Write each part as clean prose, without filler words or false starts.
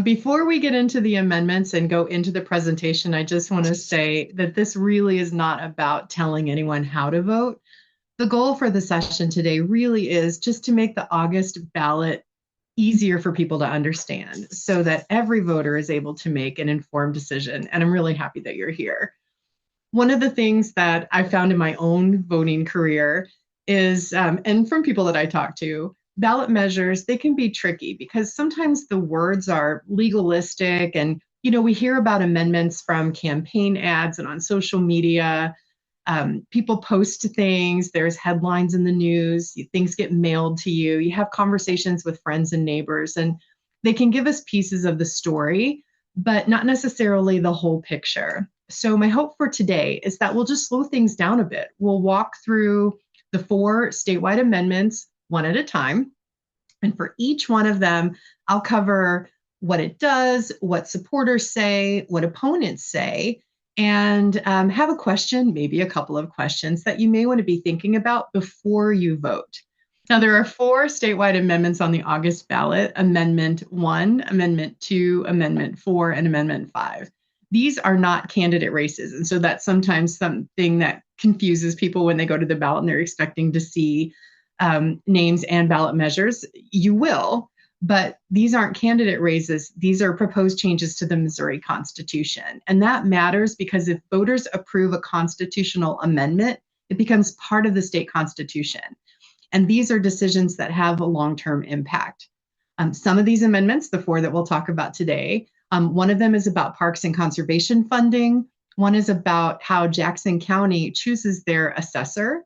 Before we get into the amendments and go into the presentation, I just want to say that this really is not about telling anyone how to vote. The goal for the session today really is just to make the August ballot easier for people to understand so that every voter is able to make an informed decision. And I'm really happy that you're here. One of the things that I found in my own voting career is, and from people that I talk to, ballot measures, they can be tricky because sometimes the words are legalistic and we hear about amendments from campaign ads and on social media. People post things, there's headlines in the news, things get mailed to you, you have conversations with friends and neighbors, and they can give us pieces of the story, but not necessarily the whole picture. So my hope for today is that we'll just slow things down a bit. We'll walk through the 4 statewide amendments one at a time. And for each one of them, I'll cover what it does, what supporters say, what opponents say, and have a question, maybe a couple of questions that you may want to be thinking about before you vote. Now, there are 4 statewide amendments on the August ballot: Amendment 1, Amendment 2, Amendment 4, and Amendment 5. These are not candidate races, and so that's sometimes something that confuses people when they go to the ballot and they're expecting to see names and ballot measures. You will, but these aren't candidate races. These are proposed changes to the Missouri Constitution. And that matters because if voters approve a constitutional amendment, it becomes part of the state constitution. And these are decisions that have a long-term impact. Some of these amendments, the 4 that we'll talk about today, one of them is about parks and conservation funding. One is about how Jackson County chooses their assessor.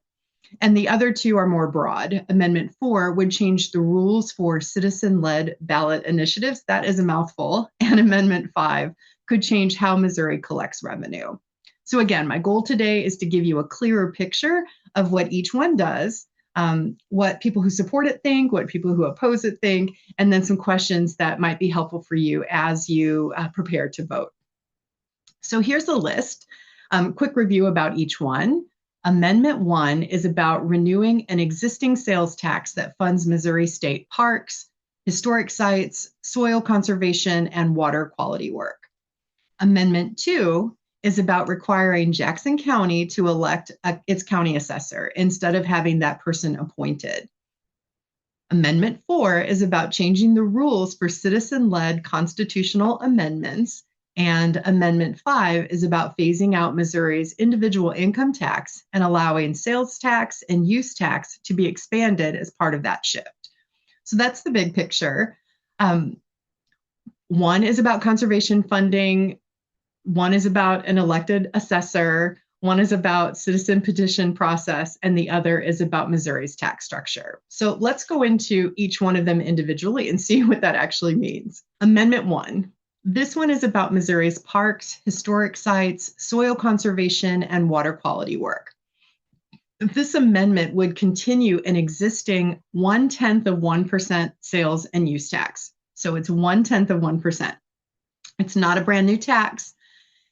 And the other 2 are more broad. Amendment 4 would change the rules for citizen-led ballot initiatives. That is a mouthful. And Amendment 5 could change how Missouri collects revenue. So again, my goal today is to give you a clearer picture of what each one does, what people who support it think, what people who oppose it think, and then some questions that might be helpful for you as you prepare to vote. So here's a list. Quick review about each one. Amendment 1 is about renewing an existing sales tax that funds Missouri state parks, historic sites, soil conservation, and water quality work. Amendment 2 is about requiring Jackson County to elect its county assessor instead of having that person appointed. Amendment 4 is about changing the rules for citizen-led constitutional amendments. And Amendment 5 is about phasing out Missouri's individual income tax and allowing sales tax and use tax to be expanded as part of that shift. So that's the big picture. One is about conservation funding. One is about an elected assessor. One is about citizen petition process, and the other is about Missouri's tax structure. So let's go into each one of them individually and see what that actually means. Amendment 1. This one is about Missouri's parks, historic sites, soil conservation, and water quality work. This amendment would continue an existing 1/10 of 1% sales and use tax. So it's 1/10 of 1%. It's not a brand new tax.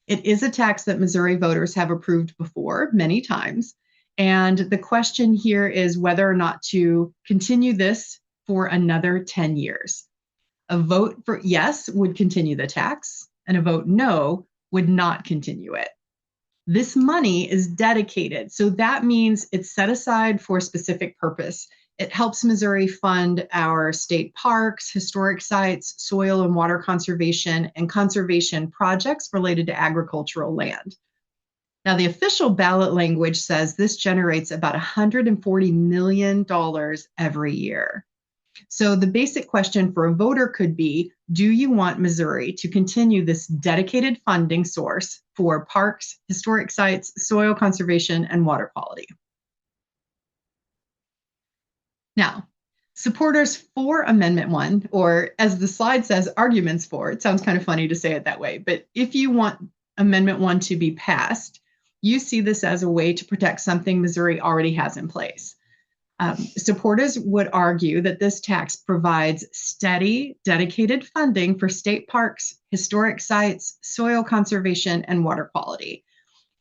It is a tax that Missouri voters have approved before many times. And the question here is whether or not to continue this for another 10 years. A vote for yes would continue the tax, and a vote no would not continue it. This money is dedicated, so that means it's set aside for a specific purpose. It helps Missouri fund our state parks, historic sites, soil and water conservation, and conservation projects related to agricultural land. Now, the official ballot language says this generates about $140 million every year. So the basic question for a voter could be, do you want Missouri to continue this dedicated funding source for parks, historic sites, soil conservation, and water quality? Now, supporters for Amendment 1, or as the slide says, arguments for, it sounds kind of funny to say it that way, but if you want Amendment 1 to be passed, you see this as a way to protect something Missouri already has in place. Supporters would argue that this tax provides steady, dedicated funding for state parks, historic sites, soil conservation, and water quality.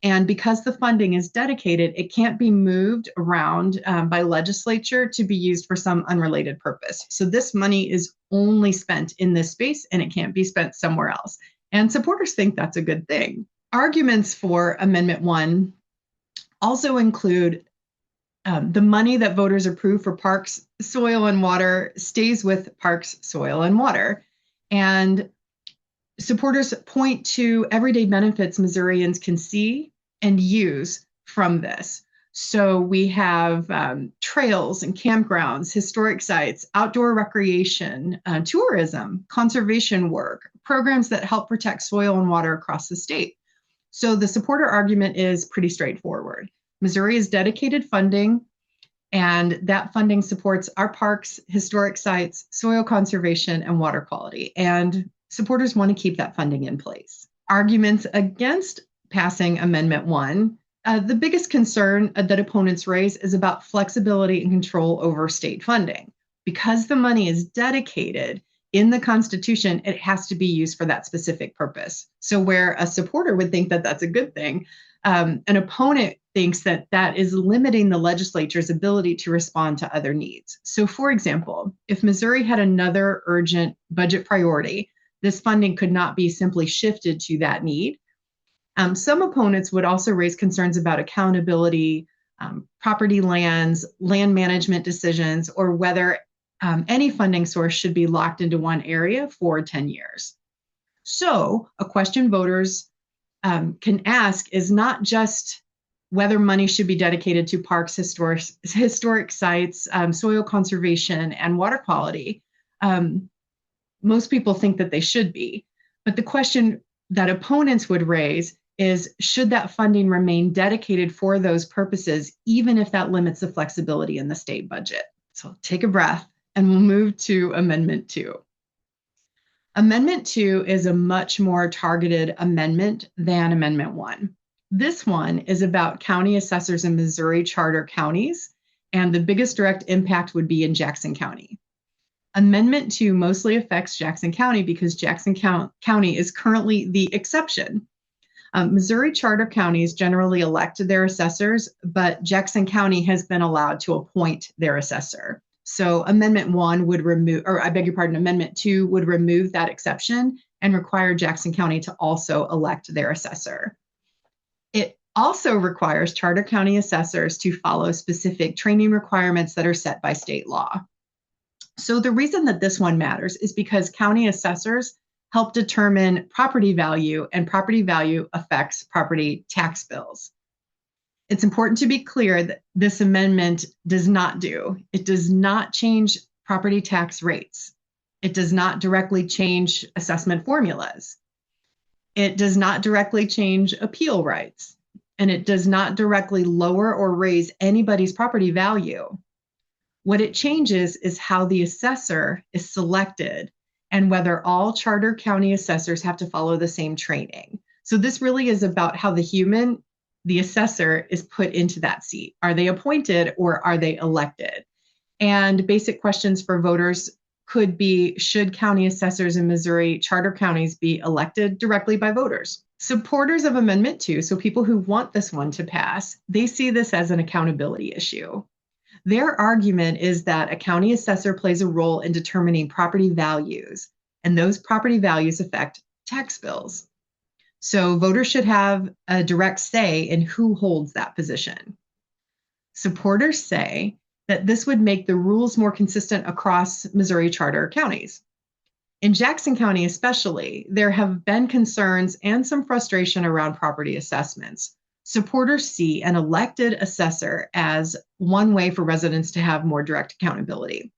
And because the funding is dedicated, it can't be moved around by legislature to be used for some unrelated purpose. So this money is only spent in this space and it can't be spent somewhere else. And supporters think that's a good thing. Arguments for Amendment 1 also include the money that voters approve for parks, soil, and water stays with parks, soil, and water. And supporters point to everyday benefits Missourians can see and use from this. So we have trails and campgrounds, historic sites, outdoor recreation, tourism, conservation work, programs that help protect soil and water across the state. So the supporter argument is pretty straightforward. Missouri has dedicated funding, and that funding supports our parks, historic sites, soil conservation, and water quality. And supporters want to keep that funding in place. Arguments against passing Amendment 1, the biggest concern that opponents raise is about flexibility and control over state funding. Because the money is dedicated in the Constitution, it has to be used for that specific purpose. So where a supporter would think that that's a good thing, an opponent thinks that that is limiting the legislature's ability to respond to other needs. So for example, if Missouri had another urgent budget priority, this funding could not be simply shifted to that need. Some opponents would also raise concerns about accountability, property lands, land management decisions, or whether any funding source should be locked into one area for 10 years. So a question voters can ask is not just whether money should be dedicated to parks, historic sites, soil conservation, and water quality. Most people think that they should be, but the question that opponents would raise is, should that funding remain dedicated for those purposes, even if that limits the flexibility in the state budget? So take a breath and we'll move to Amendment 2. Amendment 2 is a much more targeted amendment than Amendment 1. This one is about county assessors in Missouri charter counties, and the biggest direct impact would be in Jackson County. Amendment 2 mostly affects Jackson County because Jackson County is currently the exception. Missouri charter counties generally elect their assessors, but Jackson County has been allowed to appoint their assessor. So Amendment 1 would remove, or I beg your pardon, Amendment 2 would remove that exception and require Jackson County to also elect their assessor. It also requires charter county assessors to follow specific training requirements that are set by state law. So the reason that this one matters is because county assessors help determine property value, and property value affects property tax bills. It's important to be clear that this amendment does not change property tax rates. It does not directly change assessment formulas. It does not directly change appeal rights, and it does not directly lower or raise anybody's property value. What it changes is how the assessor is selected and whether all charter county assessors have to follow the same training. So this really is about how the assessor is put into that seat. Are they appointed or are they elected? And basic questions for voters could be, should county assessors in Missouri charter counties be elected directly by voters? Supporters of Amendment 2, so people who want this one to pass, they see this as an accountability issue. Their argument is that a county assessor plays a role in determining property values, and those property values affect tax bills. So voters should have a direct say in who holds that position. Supporters say that this would make the rules more consistent across Missouri charter counties. In Jackson County especially, there have been concerns and some frustration around property assessments. Supporters see an elected assessor as one way for residents to have more direct accountability.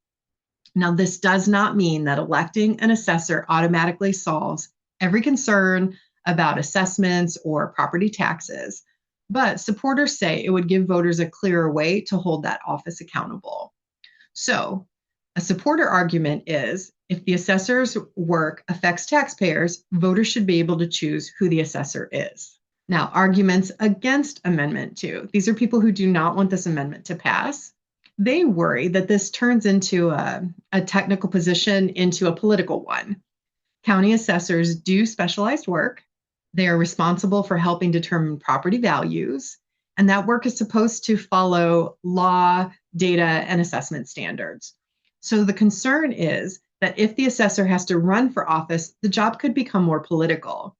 Now, this does not mean that electing an assessor automatically solves every concern about assessments or property taxes, but supporters say it would give voters a clearer way to hold that office accountable. So, a supporter argument is, if the assessor's work affects taxpayers, voters should be able to choose who the assessor is. Now, arguments against Amendment 2. These are people who do not want this amendment to pass. They worry that this turns into a technical position into a political one. County assessors do specialized work. They are responsible for helping determine property values, and that work is supposed to follow law, data, and assessment standards. So the concern is that if the assessor has to run for office, the job could become more political.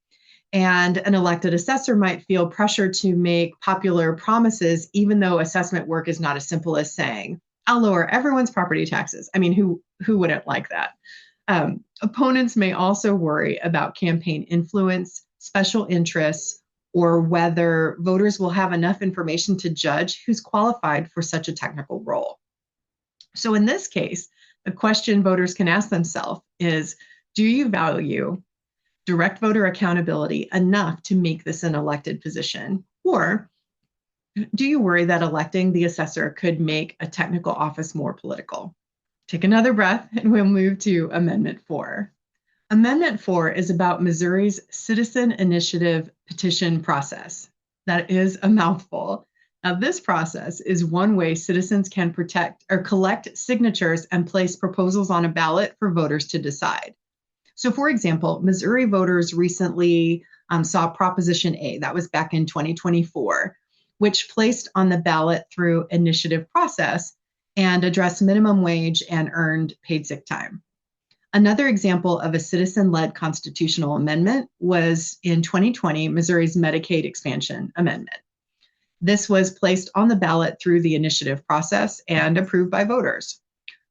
And an elected assessor might feel pressure to make popular promises, even though assessment work is not as simple as saying, I'll lower everyone's property taxes. I mean, who wouldn't like that? Opponents may also worry about campaign influence, special interests, or whether voters will have enough information to judge who's qualified for such a technical role. So in this case, the question voters can ask themselves is, do you value direct voter accountability enough to make this an elected position? Or do you worry that electing the assessor could make a technical office more political? Take another breath and we'll move to Amendment 4. Amendment 4 is about Missouri's citizen initiative petition process. That is a mouthful. Now, this process is one way citizens can protect or collect signatures and place proposals on a ballot for voters to decide. So, for example, Missouri voters recently saw Proposition A, that was back in 2024, which placed on the ballot through initiative process and addressed minimum wage and earned paid sick time. Another example of a citizen-led constitutional amendment was in 2020, Missouri's Medicaid expansion amendment. This was placed on the ballot through the initiative process and approved by voters.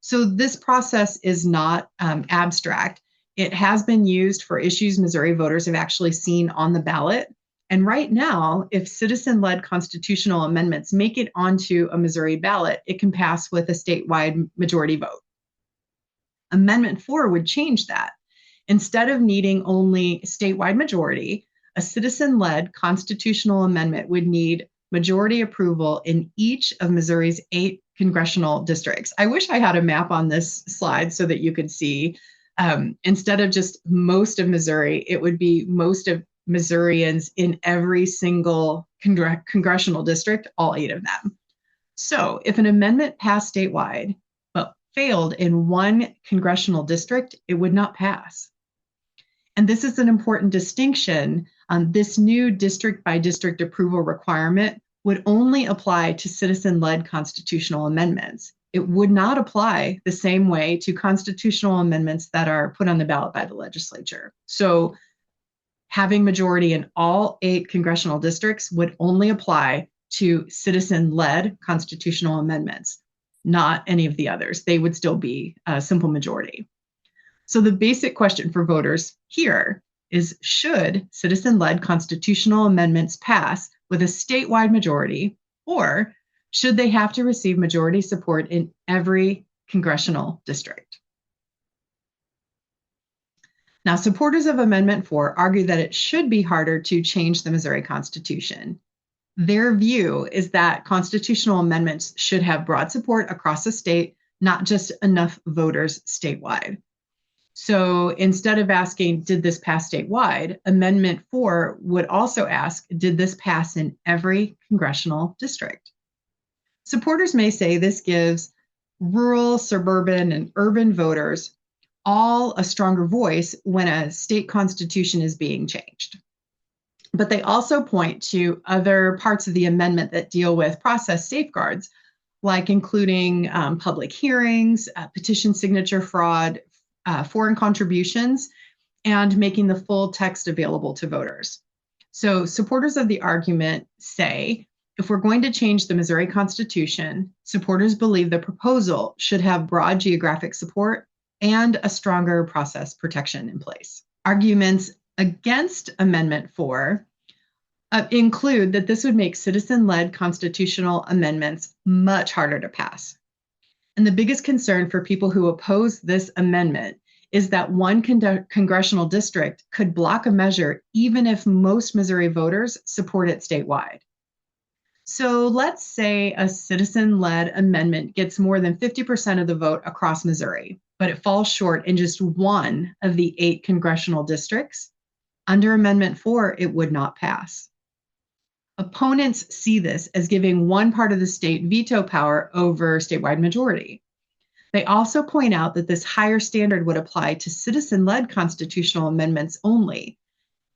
So this process is not abstract. It has been used for issues Missouri voters have actually seen on the ballot. And right now, if citizen-led constitutional amendments make it onto a Missouri ballot, it can pass with a statewide majority vote. Amendment 4 would change that. Instead of needing only statewide majority, a citizen-led constitutional amendment would need majority approval in each of Missouri's 8 congressional districts. I wish I had a map on this slide so that you could see. Instead of just most of Missouri, it would be most of Missourians in every single congressional district, all 8 of them. So if an amendment passed statewide, but failed in one congressional district, it would not pass. And this is an important distinction. This new district by district approval requirement would only apply to citizen-led constitutional amendments. It would not apply the same way to constitutional amendments that are put on the ballot by the legislature. So having majority in all 8 congressional districts would only apply to citizen-led constitutional amendments, not any of the others. They would still be a simple majority. So the basic question for voters here is, should citizen-led constitutional amendments pass with a statewide majority, or should they have to receive majority support in every congressional district? Now, supporters of Amendment 4 argue that it should be harder to change the Missouri Constitution. Their view is that constitutional amendments should have broad support across the state, not just enough voters statewide. So instead of asking, did this pass statewide, Amendment 4 would also ask, did this pass in every congressional district? Supporters may say this gives rural, suburban, and urban voters all a stronger voice when a state constitution is being changed. But they also point to other parts of the amendment that deal with process safeguards, like including public hearings, petition signature fraud, foreign contributions, and making the full text available to voters. So supporters of the argument say, if we're going to change the Missouri Constitution, supporters believe the proposal should have broad geographic support and a stronger process protection in place. Arguments against Amendment 4 include that this would make citizen-led constitutional amendments much harder to pass. And the biggest concern for people who oppose this amendment is that one congressional district could block a measure even if most Missouri voters support it statewide. So let's say a citizen-led amendment gets more than 50% of the vote across Missouri, but it falls short in just one of the 8 congressional districts. Under Amendment 4, it would not pass. Opponents see this as giving one part of the state veto power over statewide majority. They also point out that this higher standard would apply to citizen-led constitutional amendments only.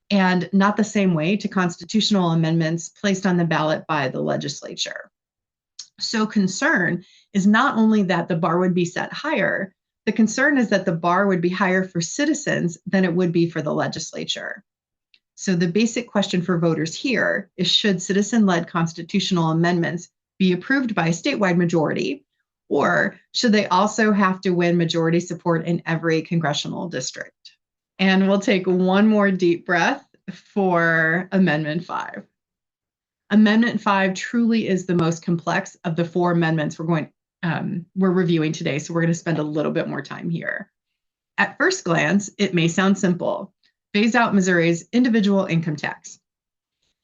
and not the same way to constitutional amendments placed on the ballot by the legislature. So concern is not only that the bar would be set higher, the concern is that the bar would be higher for citizens than it would be for the legislature. So the basic question for voters here is, should citizen-led constitutional amendments be approved by a statewide majority, or should they also have to win majority support in every congressional district? And we'll take one more deep breath for Amendment 5. Amendment 5 truly is the most complex of the 4 amendments we're reviewing today, so we're going to spend a little bit more time here. At first glance, it may sound simple. Phase out Missouri's individual income tax.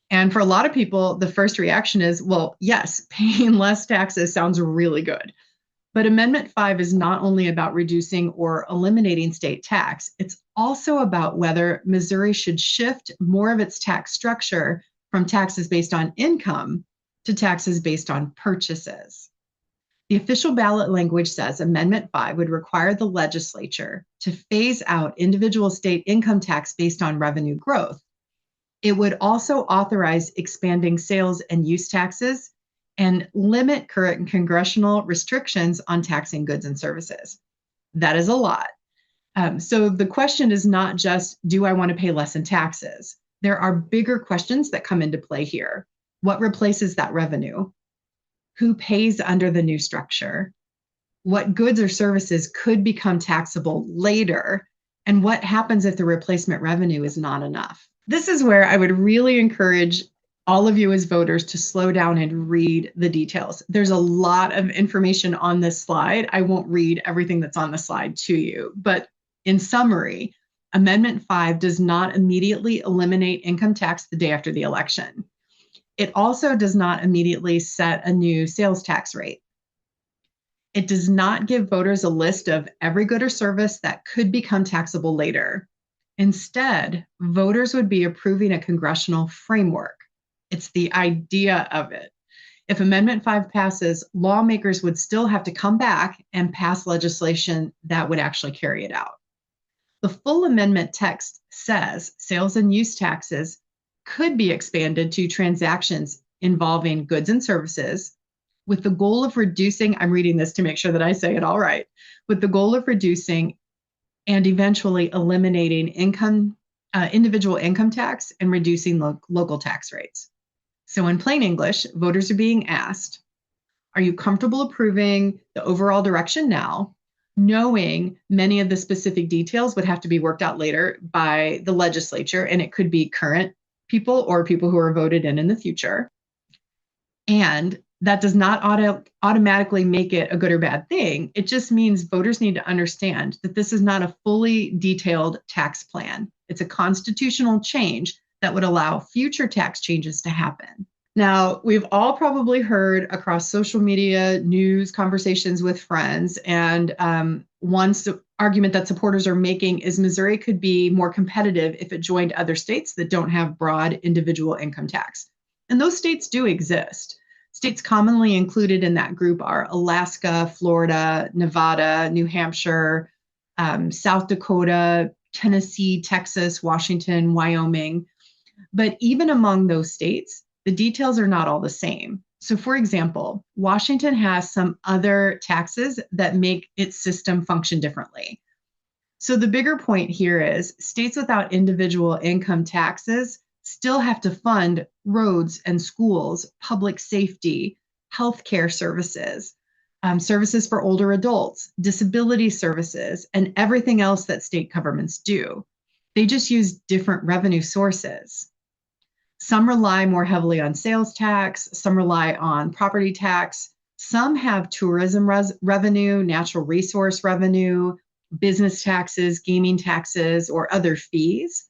And for a lot of people, the first reaction is, well, yes, paying less taxes sounds really good. But Amendment 5 is not only about reducing or eliminating state tax, it's also about whether Missouri should shift more of its tax structure from taxes based on income to taxes based on purchases. The official ballot language says Amendment 5 would require the legislature to phase out individual state income tax based on revenue growth. It would also authorize expanding sales and use taxes and limit current congressional restrictions on taxing goods and services. That is a lot. So the question is not just, do I want to pay less in taxes? There are bigger questions that come into play here. What replaces that revenue? Who pays under the new structure? What goods or services could become taxable later? And what happens if the replacement revenue is not enough? This is where I would really encourage all of you as voters to slow down and read the details. There's a lot of information on this slide. I won't read everything that's on the slide to you, but in summary, Amendment 5 does not immediately eliminate income tax the day after the election. It also does not immediately set a new sales tax rate. It does not give voters a list of every good or service that could become taxable later. Instead, voters would be approving a congressional framework. It's the idea of it. If Amendment 5 passes, lawmakers would still have to come back and pass legislation that would actually carry it out. The full amendment text says sales and use taxes could be expanded to transactions involving goods and services with the goal of reducing, I'm reading this to make sure that I say it all right, with the goal of reducing and eventually eliminating individual income tax and reducing local tax rates. So in plain English, voters are being asked, are you comfortable approving the overall direction now, knowing many of the specific details would have to be worked out later by the legislature, and it could be current people or people who are voted in the future. And that does not automatically make it a good or bad thing. It just means voters need to understand that this is not a fully detailed tax plan. It's a constitutional change that would allow future tax changes to happen. Now, we've all probably heard across social media, news, conversations with friends, and one argument that supporters are making is Missouri could be more competitive if it joined other states that don't have broad individual income tax. And those states do exist. States commonly included in that group are Alaska, Florida, Nevada, New Hampshire, South Dakota, Tennessee, Texas, Washington, Wyoming. But even among those states, the details are not all the same. So for example, Washington has some other taxes that make its system function differently. So the bigger point here is states without individual income taxes still have to fund roads and schools, public safety, healthcare services, services for older adults, disability services, and everything else that state governments do. They just use different revenue sources. Some rely more heavily on sales tax, some rely on property tax, some have tourism revenue, natural resource revenue, business taxes, gaming taxes, or other fees.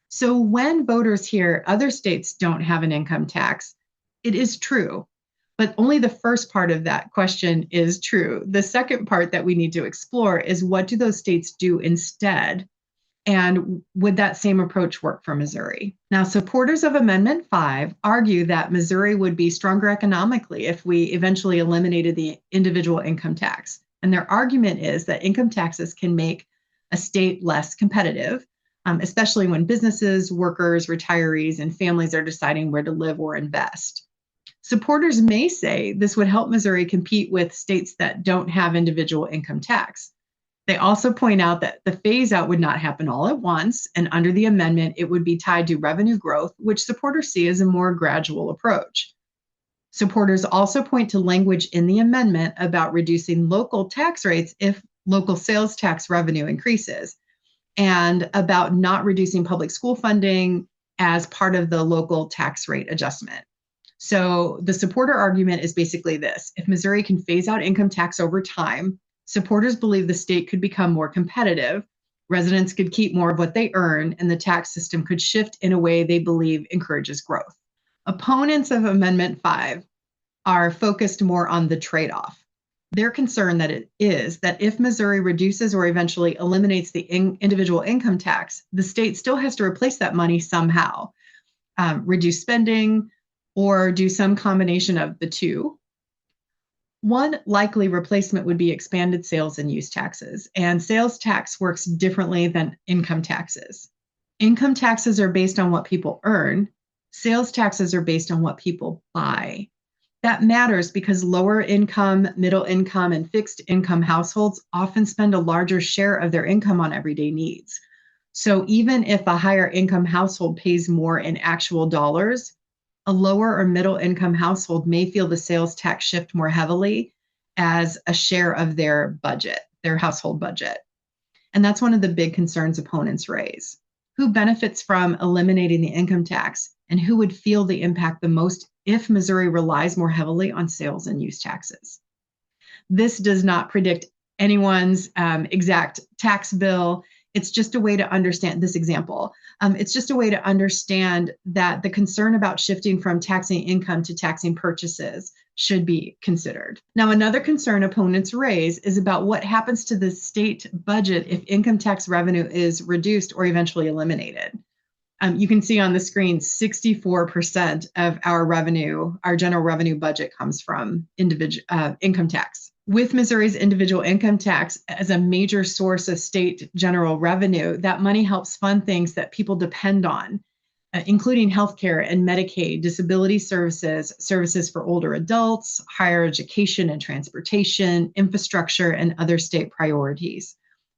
So when voters hear other states don't have an income tax, it is true, but only the first part of that question is true. The second part that we need to explore is, what do those states do instead? And would that same approach work for Missouri? Now, supporters of Amendment 5 argue that Missouri would be stronger economically if we eventually eliminated the individual income tax. And their argument is that income taxes can make a state less competitive, especially when businesses, workers, retirees, and families are deciding where to live or invest. Supporters may say this would help Missouri compete with states that don't have individual income tax. They also point out that the phase out would not happen all at once, and under the amendment, it would be tied to revenue growth, which supporters see as a more gradual approach. Supporters also point to language in the amendment about reducing local tax rates if local sales tax revenue increases, and about not reducing public school funding as part of the local tax rate adjustment. So the supporter argument is basically this: if Missouri can phase out income tax over time, supporters believe the state could become more competitive, residents could keep more of what they earn, and the tax system could shift in a way they believe encourages growth. Opponents of Amendment 5 are focused more on the trade-off. Their concern that it is that if Missouri reduces or eventually eliminates the individual income tax, the state still has to replace that money somehow, reduce spending, or do some combination of the two. One likely replacement would be expanded sales and use taxes, and sales tax works differently than income taxes. Income taxes are based on what people earn. Sales taxes are based on what people buy. That matters because lower income, middle income, and fixed income households often spend a larger share of their income on everyday needs. So even if a higher income household pays more in actual dollars, a lower or middle income household may feel the sales tax shift more heavily as a share of their budget, their household budget. And that's one of the big concerns opponents raise. Who benefits from eliminating the income tax, and who would feel the impact the most if Missouri relies more heavily on sales and use taxes? This does not predict anyone's exact tax bill. It's just a way to understand this example. It's just a way to understand that the concern about shifting from taxing income to taxing purchases should be considered. Now, another concern opponents raise is about what happens to the state budget if income tax revenue is reduced or eventually eliminated. You can see on the screen 64% of our revenue, our general revenue budget, comes from income tax. With Missouri's individual income tax as a major source of state general revenue, that money helps fund things that people depend on, including healthcare and Medicaid, disability services, services for older adults, higher education and transportation, infrastructure, and other state priorities.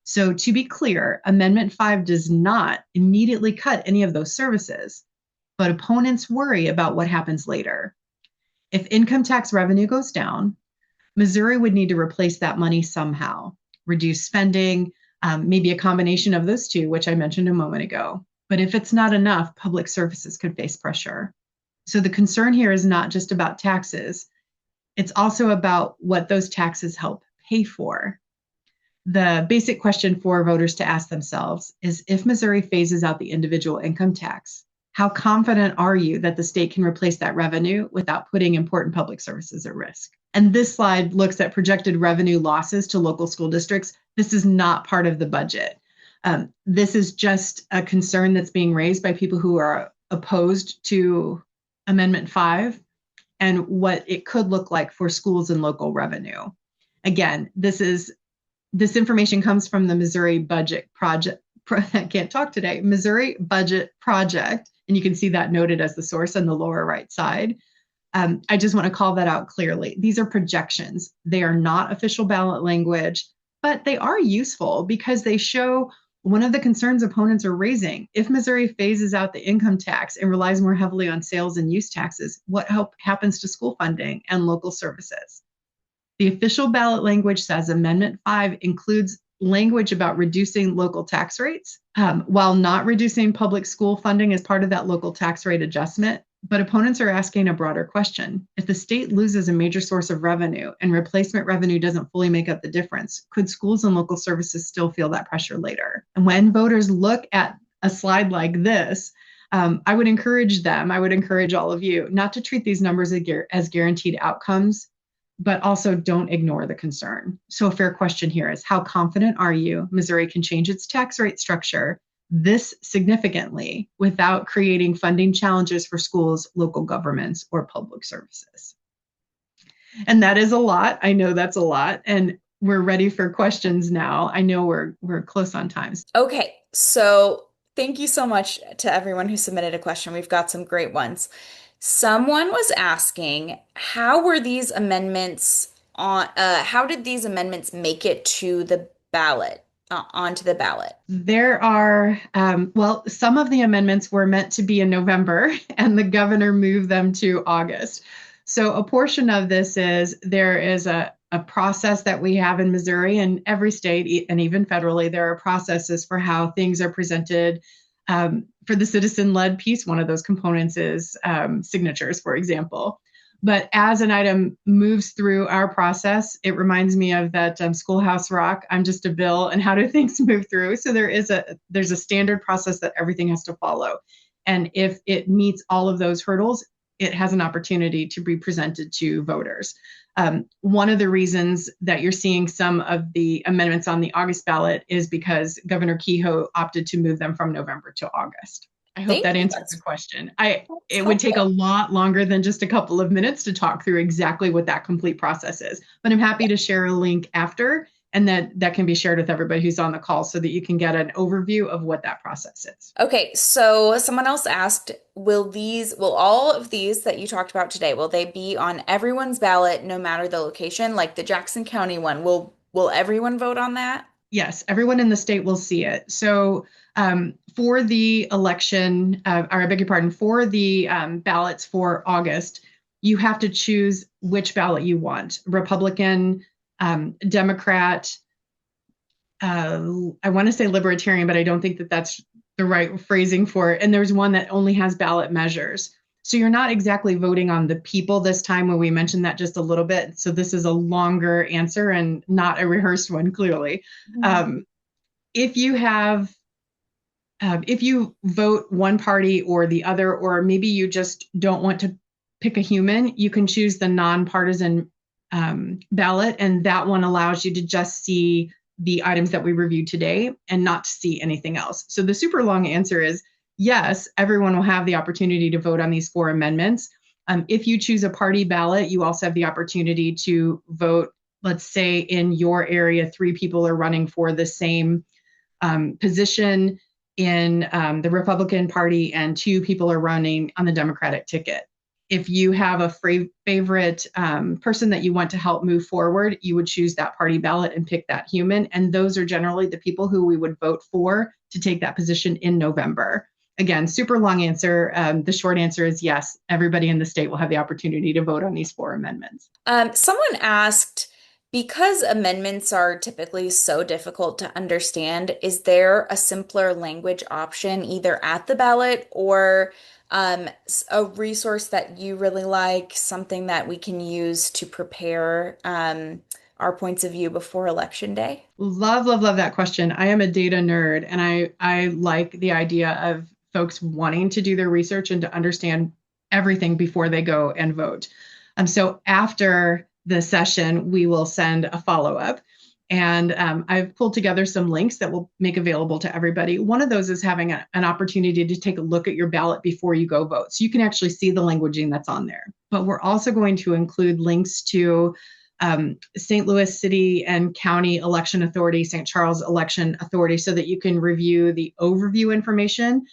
So to be clear, Amendment 5 does not immediately cut any of those services, but opponents worry about what happens later. If income tax revenue goes down, Missouri would need to replace that money somehow, reduce spending, maybe a combination of those two, which I mentioned a moment ago. But if it's not enough, public services could face pressure. So the concern here is not just about taxes, it's also about what those taxes help pay for. The basic question for voters to ask themselves is, if Missouri phases out the individual income tax, how confident are you that the state can replace that revenue without putting important public services at risk? And this slide looks at projected revenue losses to local school districts. This is not part of the budget. This is just a concern that's being raised by people who are opposed to Amendment 5 and what it could look like for schools and local revenue. Again, this information comes from the Missouri Budget Project. I can't talk today. Missouri Budget Project, and you can see that noted as the source on the lower right side. I just want to call that out clearly. These are projections. They are not official ballot language, but they are useful because they show one of the concerns opponents are raising. If Missouri phases out the income tax and relies more heavily on sales and use taxes, what happens to school funding and local services? The official ballot language says Amendment 5 includes language about reducing local tax rates, while not reducing public school funding as part of that local tax rate adjustment. But opponents are asking a broader question. If the state loses a major source of revenue and replacement revenue doesn't fully make up the difference, could schools and local services still feel that pressure later? And when voters look at a slide like this, I would encourage all of you not to treat these numbers as guaranteed outcomes, but also don't ignore the concern. So a fair question here is, how confident are you Missouri can change its tax rate structure this significantly without creating funding challenges for schools, local governments, or public services? And that is a lot. I know that's a lot. And we're ready for questions now. I know we're close on time. Okay, so Thank you so much to everyone who submitted a question. We've got some great ones. Someone was asking, how were these amendments how did these amendments make it to the ballot, onto the ballot? There are, well, some of the amendments were meant to be in November, and the governor moved them to August. So a portion of this is there is a process that we have in Missouri and every state, and even federally, there are processes for how things are presented. For the citizen-led piece, one of those components is signatures, for example. But as an item moves through our process, it reminds me of that Schoolhouse Rock. I'm just a bill, and how do things move through? So there's a standard process that everything has to follow, and if it meets all of those hurdles, it has an opportunity to be presented to voters. One of the reasons that you're seeing some of the amendments on the August ballot is because Governor Kehoe opted to move them from November to August. I hope Thank that you. answers the question. It That's would take a helpful. lot longer than just a couple of minutes to talk through exactly what that complete process is. But I'm happy to share a link after, and that can be shared with everybody who's on the call so that you can get an overview of what that process is. Okay, so someone else asked, will all of these that you talked about today, will they be on everyone's ballot no matter the location? Like the Jackson County one, will everyone vote on that? Yes, everyone in the state will see it. So for the election, or I beg your pardon, for the ballots for August, you have to choose which ballot you want, Republican, Democrat, I want to say libertarian, but I don't think that that's the right phrasing for it. And there's one that only has ballot measures. So you're not exactly voting on the people this time when we mentioned that just a little bit. So this is a longer answer and not a rehearsed one, clearly. Mhm. Um, if you have if you vote one party or the other, or maybe you just don't want to pick a human, you can choose the nonpartisan ballot, and that one allows you to just see the items that we reviewed today and not to see anything else. So the super long answer is yes, everyone will have the opportunity to vote on these four amendments. If you choose a party ballot, you also have the opportunity to vote. Let's say in your area, three people are running for the same position in the Republican Party, and two people are running on the Democratic ticket. If you have a favorite person that you want to help move forward, you would choose that party ballot and pick that human. And those are generally the people who we would vote for to take that position in November. Again, super long answer. The short answer is yes, everybody in the state will have the opportunity to vote on these four amendments. Someone asked, because amendments are typically so difficult to understand, is there a simpler language option either at the ballot or a resource that you really like, something that we can use to prepare our points of view before Election Day? Love, love, love that question. I am a data nerd, and I like the idea of folks wanting to do their research and to understand everything before they go and vote. So after the session, we will send a follow-up. And I've pulled together some links that we'll make available to everybody. One of those is having an opportunity to take a look at your ballot before you go vote. So you can actually see the languaging that's on there. But we're also going to include links to St. Louis City and County Election Authority, St. Charles Election Authority, so that you can review the overview information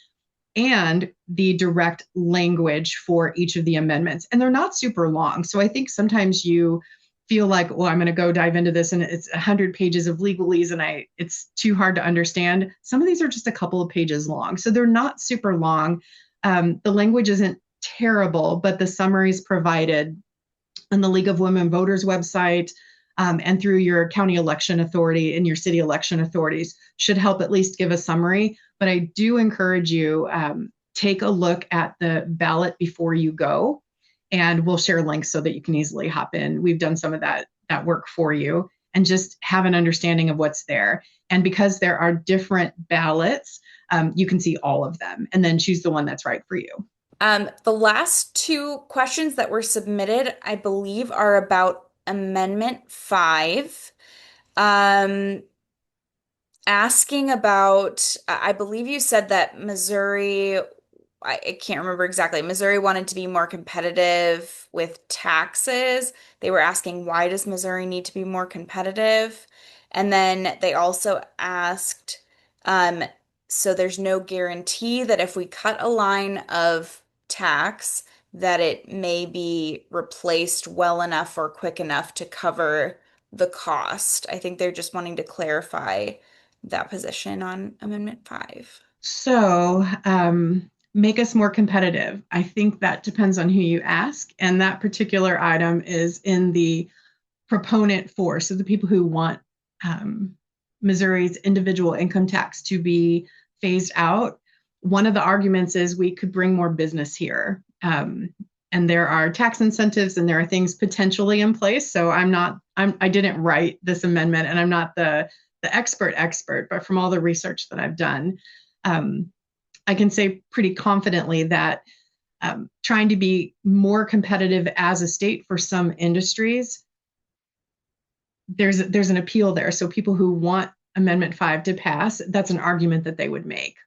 and the direct language for each of the amendments. And they're not super long. So I think sometimes you feel like, well, I'm going to go dive into this and it's 100 pages of legalese and it's too hard to understand. Some of these are just a couple of pages long. So they're not super long. The language isn't terrible, but the summaries provided on the League of Women Voters website, and through your county election authority and your city election authorities should help at least give a summary. But I do encourage you, take a look at the ballot before you go, and we'll share links so that you can easily hop in. We've done some of that work for you and just have an understanding of what's there. And because there are different ballots, you can see all of them and then choose the one that's right for you. The last two questions that were submitted, I believe, are about Amendment 5. Um, Asking about, I believe you said that Missouri, I can't remember exactly. Missouri wanted to be more competitive with taxes. They were asking, why does Missouri need to be more competitive? And then they also asked, um, So there's no guarantee that if we cut a line of tax, that it may be replaced well enough or quick enough to cover the cost. I think they're just wanting to clarify that position on Amendment 5. So, make us more competitive. I think that depends on who you ask. And that particular item is in the proponent for, so the people who want um, Missouri's individual income tax to be phased out. One of the arguments is we could bring more business here. And there are tax incentives and there are things potentially in place. So I didn't write this amendment and I'm not the expert, but from all the research that I've done, um, I can say pretty confidently that trying to be more competitive as a state for some industries, there's an appeal there. So people who want Amendment 5 to pass, that's an argument that they would make.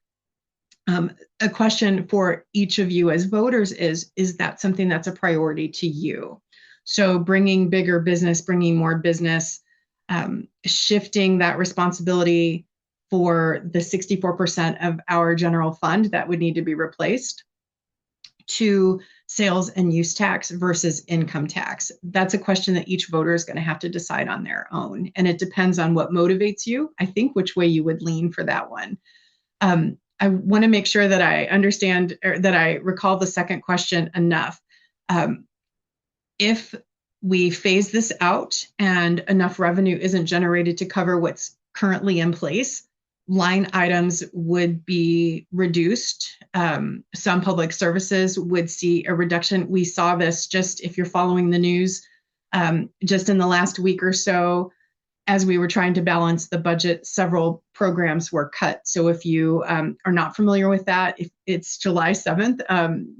A question for each of you as voters is that something that's a priority to you? So bringing bigger business, bringing more business, shifting that responsibility for the 64% of our general fund that would need to be replaced to sales and use tax versus income tax. That's a question that each voter is going to have to decide on their own. And it depends on what motivates you, I think, which way you would lean for that one. I want to make sure that I understand or that I recall the second question enough. If we phase this out and enough revenue isn't generated to cover what's currently in place, line items would be reduced. Some public services would see a reduction. We saw this just if you're following the news, just in the last week or so, as we were trying to balance the budget, several programs were cut. So if you are not familiar with that, if it's July 7th,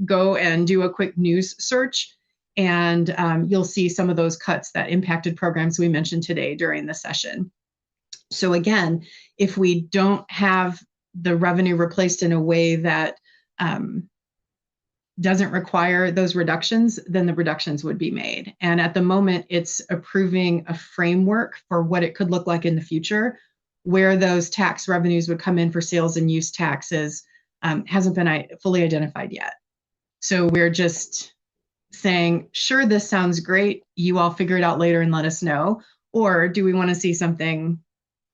go and do a quick news search and you'll see some of those cuts that impacted programs we mentioned today during the session. So again, if we don't have the revenue replaced in a way that doesn't require those reductions, then the reductions would be made. And at the moment, it's approving a framework for what it could look like in the future, where those tax revenues would come in for sales and use taxes hasn't been fully identified yet. So we're just saying, sure, this sounds great. You all figure it out later and let us know. Or do we want to see something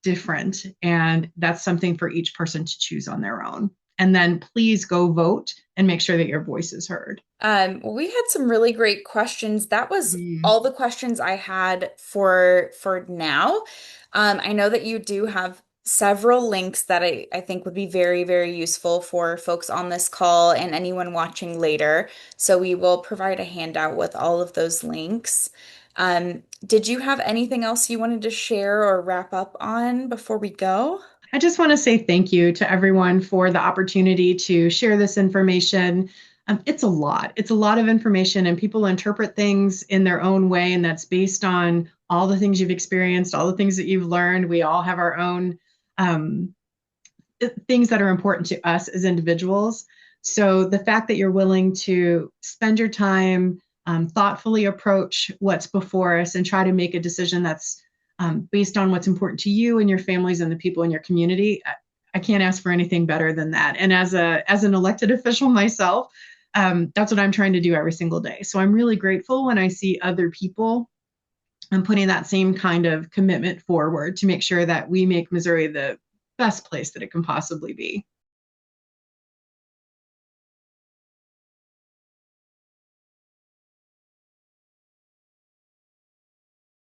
different? And that's something for each person to choose on their own. And then please go vote and make sure that your voice is heard. We had some really great questions. That was Mm. all the questions I had for now. I know that you do have several links that I think would be very, very useful for folks on this call and anyone watching later. So we will provide a handout with all of those links. Did you have anything else you wanted to share or wrap up on before we go? I just want to say thank you to everyone for the opportunity to share this information. It's a lot. It's a lot of information, and people interpret things in their own way, and that's based on all the things you've experienced, all the things that you've learned. We all have our own things that are important to us as individuals. So the fact that you're willing to spend your time, thoughtfully approach what's before us and try to make a decision that's based on what's important to you and your families and the people in your community, I can't ask for anything better than that. And as an elected official myself, that's what I'm trying to do every single day. So I'm really grateful when I see other people putting that same kind of commitment forward to make sure that we make Missouri the best place that it can possibly be.